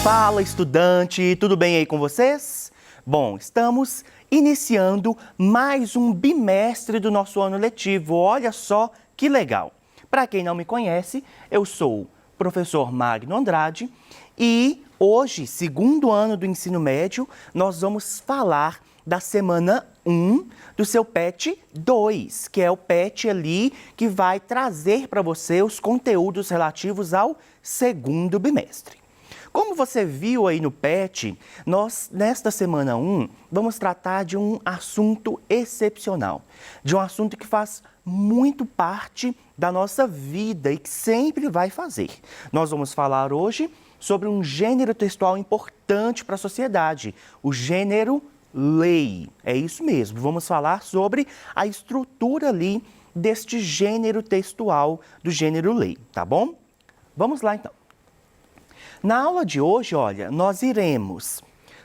Fala, estudante, tudo bem aí com vocês? Bom, estamos iniciando mais um bimestre do nosso ano letivo. Olha só que legal! Para quem não me conhece, eu sou o professor Magno Andrade e hoje, segundo ano do ensino médio, nós vamos falar da semana 1 do seu PET 2, que é o PET ali que vai trazer para você os conteúdos relativos ao segundo bimestre. Como você viu aí no PET, nós, nesta semana 1, vamos tratar de um assunto excepcional, de um assunto que faz muito parte da nossa vida e que sempre vai fazer. Nós vamos falar hoje sobre um gênero textual importante para a sociedade, o gênero lei. É isso mesmo, vamos falar sobre a estrutura ali deste gênero textual, do gênero lei, tá bom? Vamos lá então. Na aula de hoje, olha, nós iremos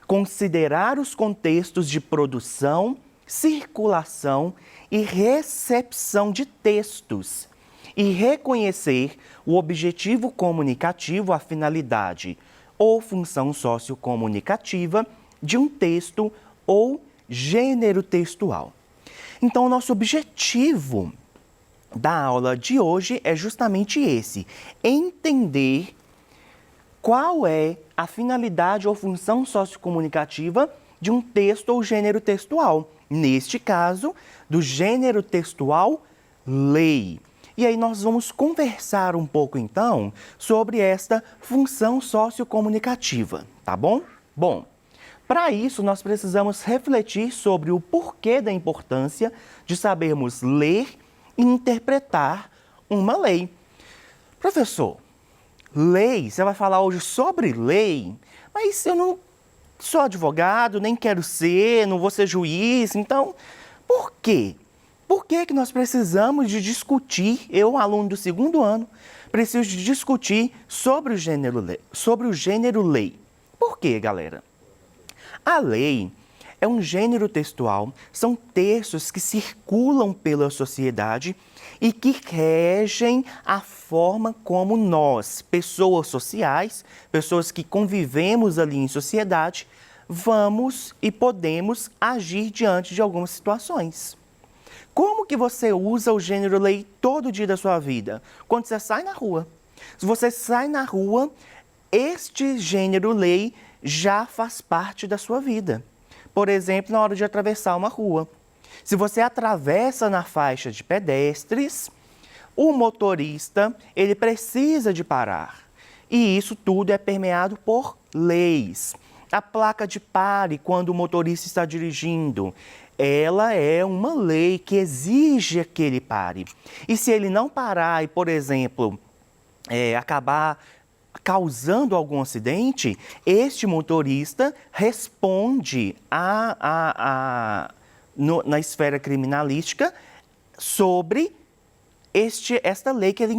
considerar os contextos de produção, circulação e recepção de textos e reconhecer o objetivo comunicativo, a finalidade ou função sociocomunicativa de um texto ou gênero textual. Então, o nosso objetivo da aula de hoje é justamente esse: entender qual é a finalidade ou função sociocomunicativa de um texto ou gênero textual. Neste caso, do gênero textual lei. E aí nós vamos conversar um pouco então sobre esta função sociocomunicativa, tá bom? Bom, para isso nós precisamos refletir sobre o porquê da importância de sabermos ler e interpretar uma lei. Professor, lei, você vai falar hoje sobre lei, mas eu não sou advogado, nem quero ser, não vou ser juiz, então por quê? Por que que nós precisamos de discutir, eu, aluno do segundo ano, preciso de discutir sobre o gênero lei? Por quê, galera? A lei é um gênero textual, são textos que circulam pela sociedade e que regem a forma como nós, pessoas sociais, pessoas que convivemos ali em sociedade, vamos e podemos agir diante de algumas situações. Como que você usa o gênero lei todo dia da sua vida? Quando você sai na rua. Se você sai na rua, este gênero lei já faz parte da sua vida. Por exemplo, na hora de atravessar uma rua. Se você atravessa na faixa de pedestres, o motorista, ele precisa de parar. E isso tudo é permeado por leis. A placa de pare quando o motorista está dirigindo, ela é uma lei que exige que ele pare. E se ele não parar e, por exemplo, acabar causando algum acidente, este motorista responde na esfera criminalística sobre esta lei que ele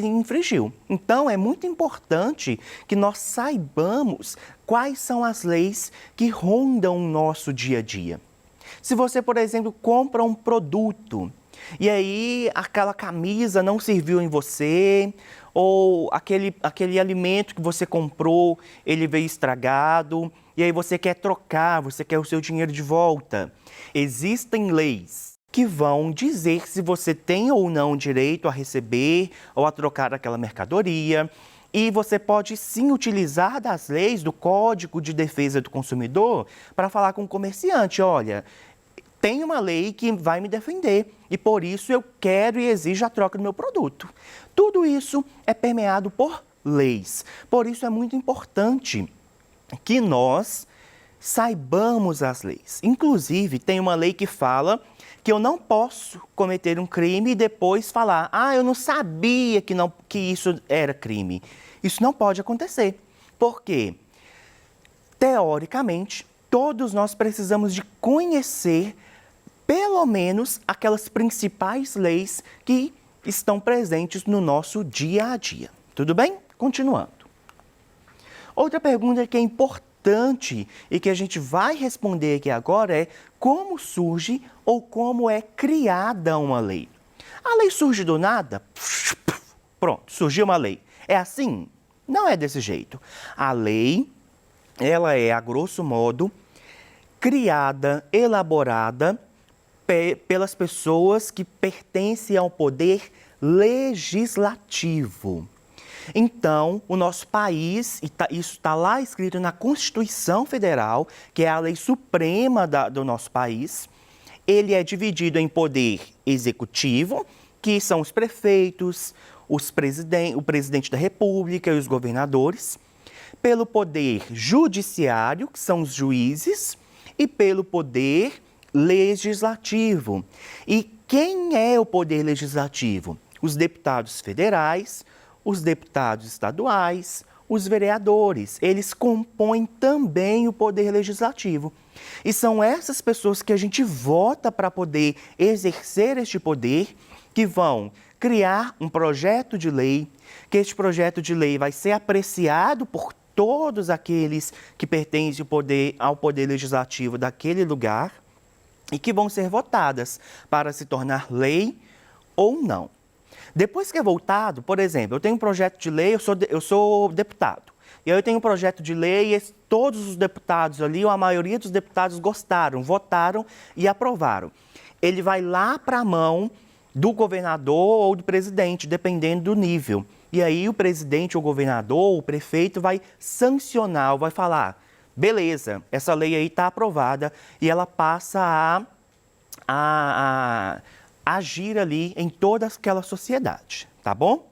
infringiu. Então, é muito importante que nós saibamos quais são as leis que rondam o nosso dia a dia. Se você, por exemplo, compra um produto e aí aquela camisa não serviu em você, ou aquele alimento que você comprou, ele veio estragado, e aí você quer trocar, você quer o seu dinheiro de volta. Existem leis que vão dizer se você tem ou não direito a receber ou a trocar aquela mercadoria. E você pode sim utilizar das leis do Código de Defesa do Consumidor para falar com o comerciante: olha, tem uma lei que vai me defender e por isso eu quero e exijo a troca do meu produto. Tudo isso é permeado por leis. Por isso é muito importante que nós saibamos as leis. Inclusive, tem uma lei que fala que eu não posso cometer um crime e depois falar: ah, eu não sabia que isso era crime. Isso não pode acontecer. Por quê? Teoricamente, todos nós precisamos de conhecer pelo menos aquelas principais leis que estão presentes no nosso dia a dia. Tudo bem? Continuando. Outra pergunta que é importante e que a gente vai responder aqui agora é: como surge ou como é criada uma lei? A lei surge do nada? Pronto, surgiu uma lei. É assim? Não é desse jeito. A lei ela é, a grosso modo, criada, elaborada pelas pessoas que pertencem ao poder legislativo. Então, o nosso país, isso está lá escrito na Constituição Federal, que é a lei suprema do nosso país, ele é dividido em poder executivo, que são os prefeitos, o presidente da República e os governadores, pelo poder judiciário, que são os juízes, e pelo poder legislativo. E quem é o poder legislativo? Os deputados federais, os deputados estaduais, os vereadores. Eles compõem também o poder legislativo. E são essas pessoas que a gente vota para poder exercer este poder, que vão criar um projeto de lei, que este projeto de lei vai ser apreciado por todos aqueles que pertencem ao poder legislativo daquele lugar e que vão ser votadas para se tornar lei ou não. Depois que é votado, por exemplo, eu tenho um projeto de lei, eu sou deputado, e aí eu tenho um projeto de lei e todos os deputados ali, ou a maioria dos deputados gostaram, votaram e aprovaram. Ele vai lá para a mão do governador ou do presidente, dependendo do nível. E aí o presidente, o governador, o prefeito vai sancionar, vai falar, beleza, essa lei aí está aprovada e ela passa a agir ali em toda aquela sociedade, tá bom?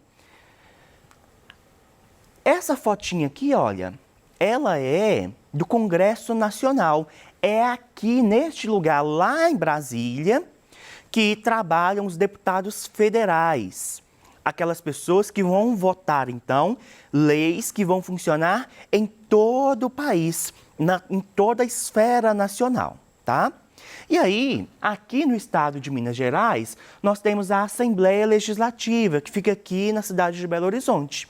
Essa fotinha aqui, olha, ela é do Congresso Nacional. É aqui neste lugar, lá em Brasília, que trabalham os deputados federais. Aquelas pessoas que vão votar, então, leis que vão funcionar em todo o país, em toda a esfera nacional, tá? E aí, aqui no estado de Minas Gerais, nós temos a Assembleia Legislativa, que fica aqui na cidade de Belo Horizonte.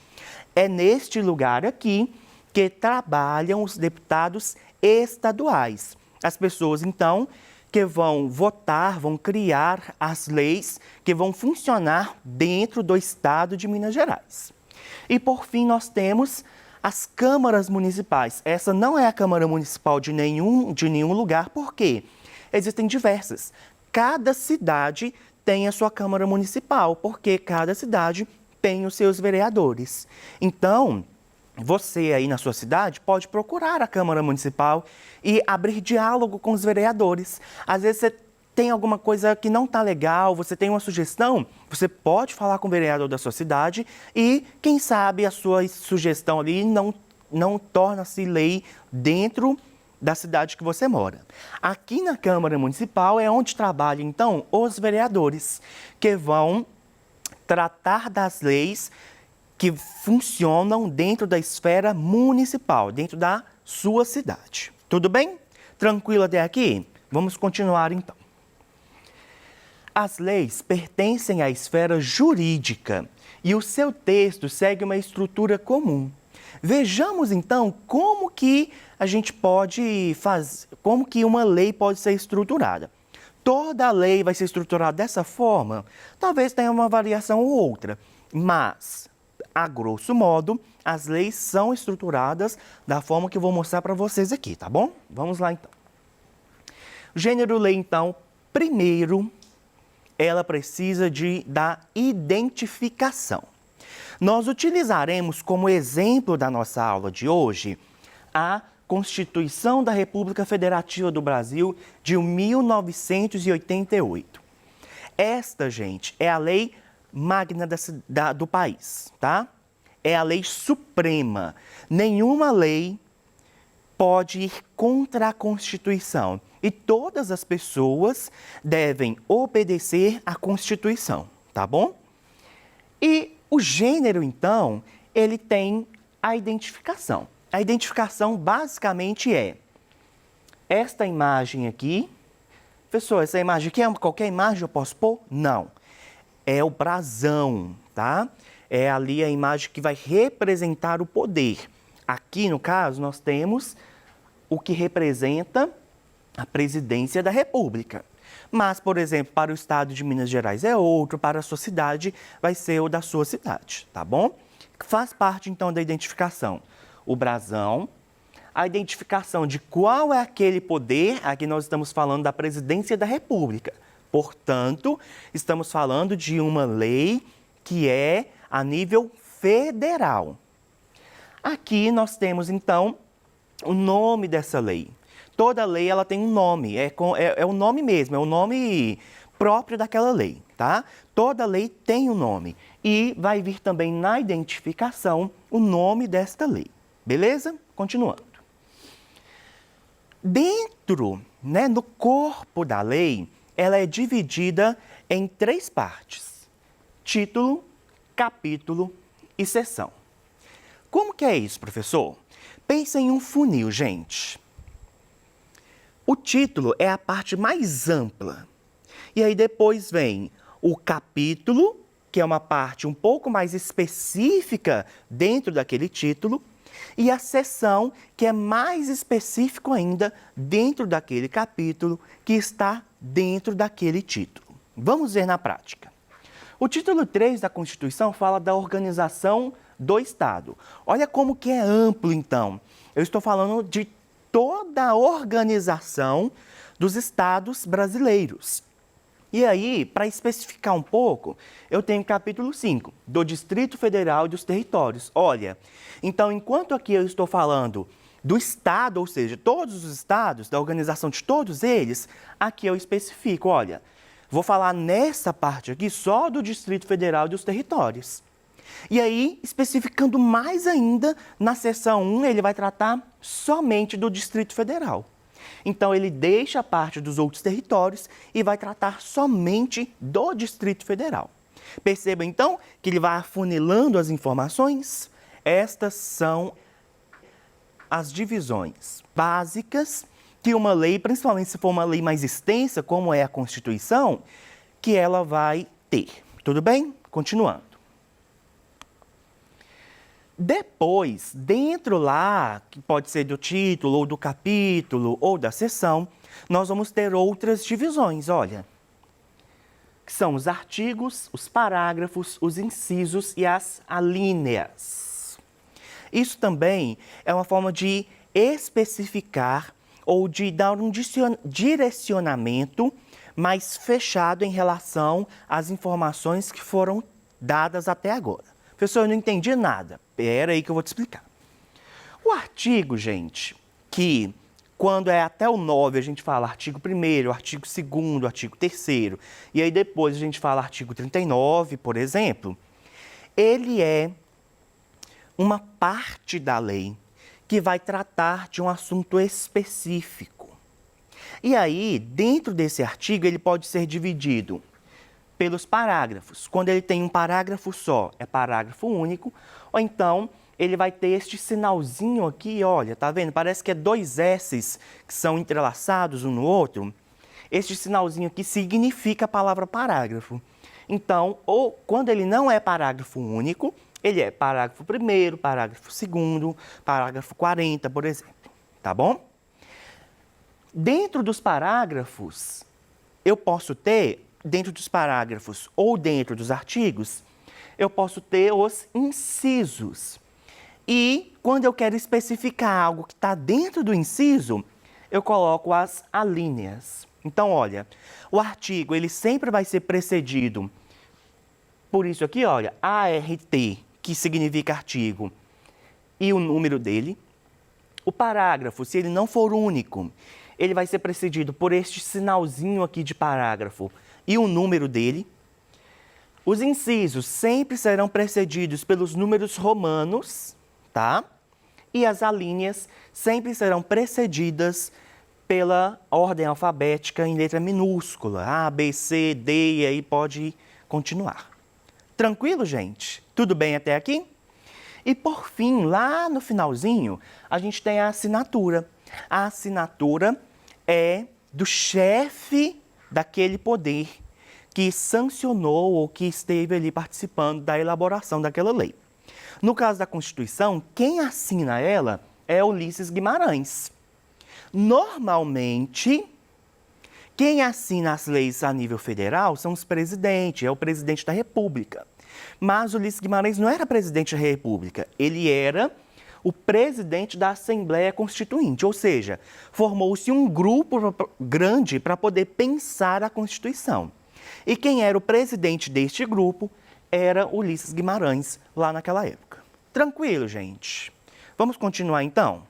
É neste lugar aqui que trabalham os deputados estaduais. As pessoas, então, que vão votar, vão criar as leis que vão funcionar dentro do estado de Minas Gerais. E, por fim, nós temos as câmaras municipais. Essa não é a Câmara Municipal de nenhum lugar, por quê? Existem diversas. Cada cidade tem a sua Câmara Municipal, porque cada cidade tem os seus vereadores. Então, você aí na sua cidade pode procurar a Câmara Municipal e abrir diálogo com os vereadores. Às vezes você tem alguma coisa que não está legal, você tem uma sugestão, você pode falar com o vereador da sua cidade e, quem sabe, a sua sugestão ali não torna-se lei dentro da cidade que você mora. Aqui na Câmara Municipal é onde trabalham, então, os vereadores, que vão tratar das leis que funcionam dentro da esfera municipal, dentro da sua cidade. Tudo bem? Tranquilo até aqui? Vamos continuar, então. As leis pertencem à esfera jurídica e o seu texto segue uma estrutura comum. Vejamos, então, como que a gente pode fazer, como que uma lei pode ser estruturada. Toda lei vai ser estruturada dessa forma? Talvez tenha uma variação ou outra, mas, a grosso modo, as leis são estruturadas da forma que eu vou mostrar para vocês aqui, tá bom? Vamos lá, então. O gênero lei, então, primeiro, ela precisa da identificação. Nós utilizaremos como exemplo da nossa aula de hoje a Constituição da República Federativa do Brasil de 1988. Esta, gente, é a lei magna do país, tá? É a lei suprema. Nenhuma lei pode ir contra a Constituição. E todas as pessoas devem obedecer à Constituição, tá bom? E o gênero, então, ele tem a identificação. A identificação, basicamente, é esta imagem aqui. Professor, essa imagem aqui é qualquer imagem eu posso pôr? Não. É o brasão, tá? É ali a imagem que vai representar o poder. Aqui, no caso, nós temos o que representa a presidência da República. Mas, por exemplo, para o estado de Minas Gerais é outro, para a sua cidade vai ser o da sua cidade, tá bom? Faz parte, então, da identificação. O brasão, a identificação de qual é aquele poder. Aqui nós estamos falando da Presidência da República. Portanto, estamos falando de uma lei que é a nível federal. Aqui nós temos, então, o nome dessa lei. Toda lei ela tem um nome, é o nome mesmo, é o nome próprio daquela lei, tá? Toda lei tem um nome e vai vir também na identificação o nome desta lei, beleza? Continuando. Dentro, no corpo da lei, ela é dividida em 3 partes: título, capítulo e seção. Como que é isso, professor? Pensa em um funil, gente. O título é a parte mais ampla. E aí depois vem o capítulo, que é uma parte um pouco mais específica dentro daquele título, e a seção, que é mais específico ainda dentro daquele capítulo, que está dentro daquele título. Vamos ver na prática. O título 3 da Constituição fala da organização do Estado. Olha como que é amplo, então. Eu estou falando de toda a organização dos estados brasileiros. E aí, para especificar um pouco, eu tenho o capítulo 5, do Distrito Federal e dos Territórios. Olha, então, enquanto aqui eu estou falando do Estado, ou seja, todos os estados, da organização de todos eles, aqui eu especifico, olha, vou falar nessa parte aqui só do Distrito Federal e dos Territórios. E aí, especificando mais ainda, na seção 1, ele vai tratar somente do Distrito Federal. Então, ele deixa a parte dos outros territórios e vai tratar somente do Distrito Federal. Perceba, então, que ele vai afunilando as informações. Estas são as divisões básicas que uma lei, principalmente se for uma lei mais extensa, como é a Constituição, que ela vai ter. Tudo bem? Continuando. Depois, dentro lá, que pode ser do título, ou do capítulo, ou da seção, nós vamos ter outras divisões, olha. Que são os artigos, os parágrafos, os incisos e as alíneas. Isso também é uma forma de especificar ou de dar um direcionamento mais fechado em relação às informações que foram dadas até agora. Professor, eu não entendi nada. Espera aí que eu vou te explicar. O artigo, gente, que quando é até o 9 a gente fala artigo 1º, artigo 2º, artigo 3º, e aí depois a gente fala artigo 39, por exemplo, ele é uma parte da lei que vai tratar de um assunto específico. E aí, dentro desse artigo, ele pode ser dividido pelos parágrafos. Quando ele tem um parágrafo só, é parágrafo único, ou então ele vai ter este sinalzinho aqui, olha, tá vendo? Parece que é 2 S's que são entrelaçados um no outro. Este sinalzinho aqui significa a palavra parágrafo. Então, ou quando ele não é parágrafo único, ele é parágrafo 1º, parágrafo 2º, parágrafo 40, por exemplo, tá bom? Dentro dos parágrafos, eu posso ter, dentro dos parágrafos ou dentro dos artigos, eu posso ter os incisos. E quando eu quero especificar algo que está dentro do inciso, eu coloco as alíneas. Então, olha, o artigo ele sempre vai ser precedido por isso aqui, olha, ART, que significa artigo, e o número dele. O parágrafo, se ele não for único, ele vai ser precedido por este sinalzinho aqui de parágrafo e o número dele. Os incisos sempre serão precedidos pelos números romanos, tá? E as alíneas sempre serão precedidas pela ordem alfabética em letra minúscula, A, B, C, D, e aí pode continuar. Tranquilo, gente? Tudo bem até aqui? E por fim, lá no finalzinho, a gente tem a assinatura. A assinatura é do chefe daquele poder que sancionou ou que esteve ali participando da elaboração daquela lei. No caso da Constituição, quem assina ela é Ulisses Guimarães. Normalmente, quem assina as leis a nível federal são os presidentes, é o presidente da República. Mas Ulisses Guimarães não era presidente da República, ele era o presidente da Assembleia Constituinte, ou seja, formou-se um grupo grande para poder pensar a Constituição. E quem era o presidente deste grupo era Ulisses Guimarães, lá naquela época. Tranquilo, gente? Vamos continuar então?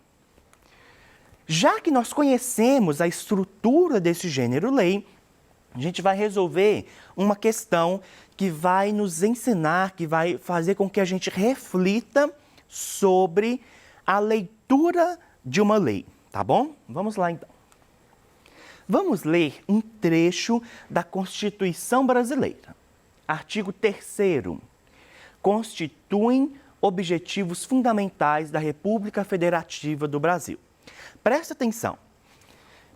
Já que nós conhecemos a estrutura desse gênero-lei, a gente vai resolver uma questão que vai nos ensinar, que vai fazer com que a gente reflita sobre a leitura de uma lei, tá bom? Vamos lá então. Vamos ler um trecho da Constituição Brasileira. Artigo 3º. Constituem objetivos fundamentais da República Federativa do Brasil. Presta atenção.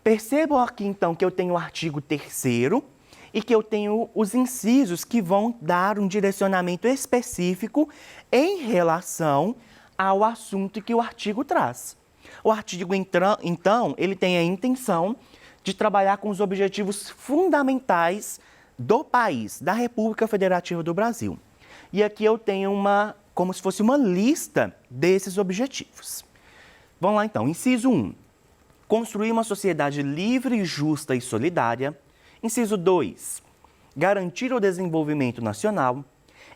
Percebam aqui então que eu tenho o artigo 3º e que eu tenho os incisos que vão dar um direcionamento específico em relação ao assunto que o artigo traz. O artigo, então, ele tem a intenção de trabalhar com os objetivos fundamentais do país, da República Federativa do Brasil. E aqui eu tenho como se fosse uma lista desses objetivos. Vamos lá então, inciso 1. Construir uma sociedade livre, justa e solidária. Inciso 2. Garantir o desenvolvimento nacional.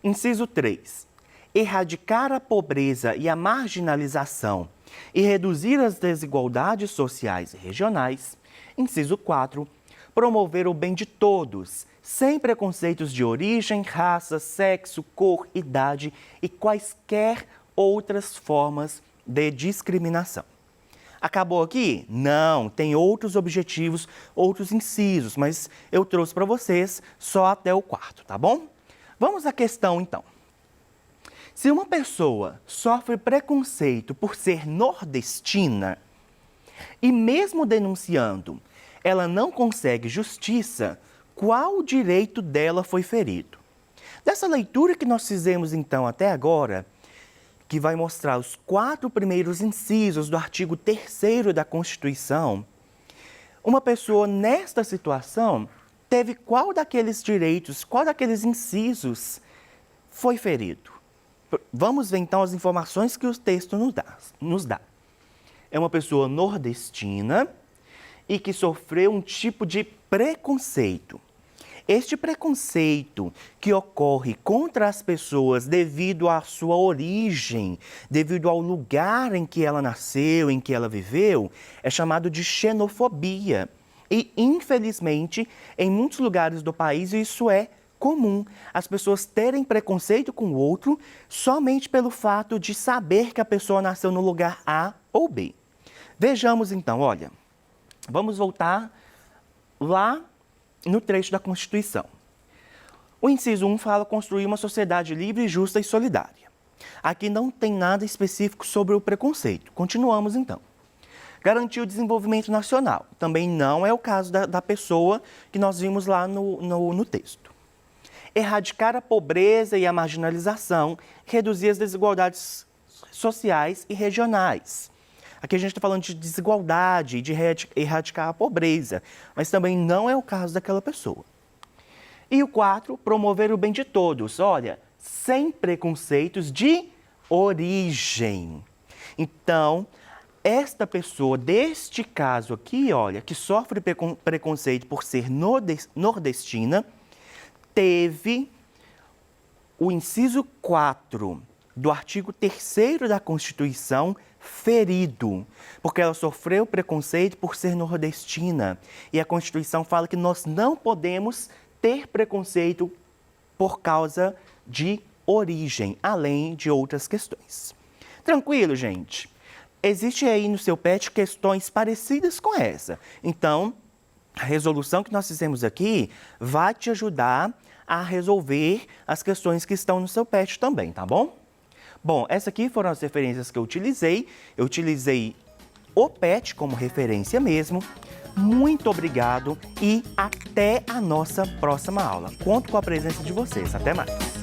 Inciso 3. Erradicar a pobreza e a marginalização e reduzir as desigualdades sociais e regionais. Inciso 4. Promover o bem de todos, sem preconceitos de origem, raça, sexo, cor, idade e quaisquer outras formas de discriminação. Acabou aqui? Não, tem outros objetivos, outros incisos, mas eu trouxe para vocês só até o 4º, tá bom? Vamos à questão então. Se uma pessoa sofre preconceito por ser nordestina e mesmo denunciando, ela não consegue justiça, qual direito dela foi ferido? Dessa leitura que nós fizemos então até agora, que vai mostrar os 4 primeiros incisos do artigo 3º da Constituição, uma pessoa nesta situação teve qual daqueles direitos, qual daqueles incisos foi ferido? Vamos ver então as informações que o texto nos dá. É uma pessoa nordestina e que sofreu um tipo de preconceito. Este preconceito que ocorre contra as pessoas devido à sua origem, devido ao lugar em que ela nasceu, em que ela viveu, é chamado de xenofobia. E, infelizmente, em muitos lugares do país isso é comum. As pessoas terem preconceito com o outro somente pelo fato de saber que a pessoa nasceu no lugar A ou B. Vejamos então, olha, vamos voltar lá no trecho da Constituição. O inciso 1 fala construir uma sociedade livre, justa e solidária. Aqui não tem nada específico sobre o preconceito. Continuamos então. Garantir o desenvolvimento nacional. Também não é o caso da pessoa que nós vimos lá no texto. Erradicar a pobreza e a marginalização, reduzir as desigualdades sociais e regionais. Aqui a gente está falando de desigualdade, de erradicar a pobreza, mas também não é o caso daquela pessoa. E o 4, promover o bem de todos. Olha, sem preconceitos de origem. Então, esta pessoa, deste caso aqui, olha, que sofre preconceito por ser nordestina, teve o inciso 4 do artigo 3º da Constituição ferido, porque ela sofreu preconceito por ser nordestina. E a Constituição fala que nós não podemos ter preconceito por causa de origem, além de outras questões. Tranquilo, gente? Existe aí no seu PET questões parecidas com essa. Então, a resolução que nós fizemos aqui vai te ajudar a resolver as questões que estão no seu PET também, tá bom? Bom, essas aqui foram as referências que eu utilizei. Eu utilizei o PET como referência mesmo. Muito obrigado e até a nossa próxima aula. Conto com a presença de vocês. Até mais!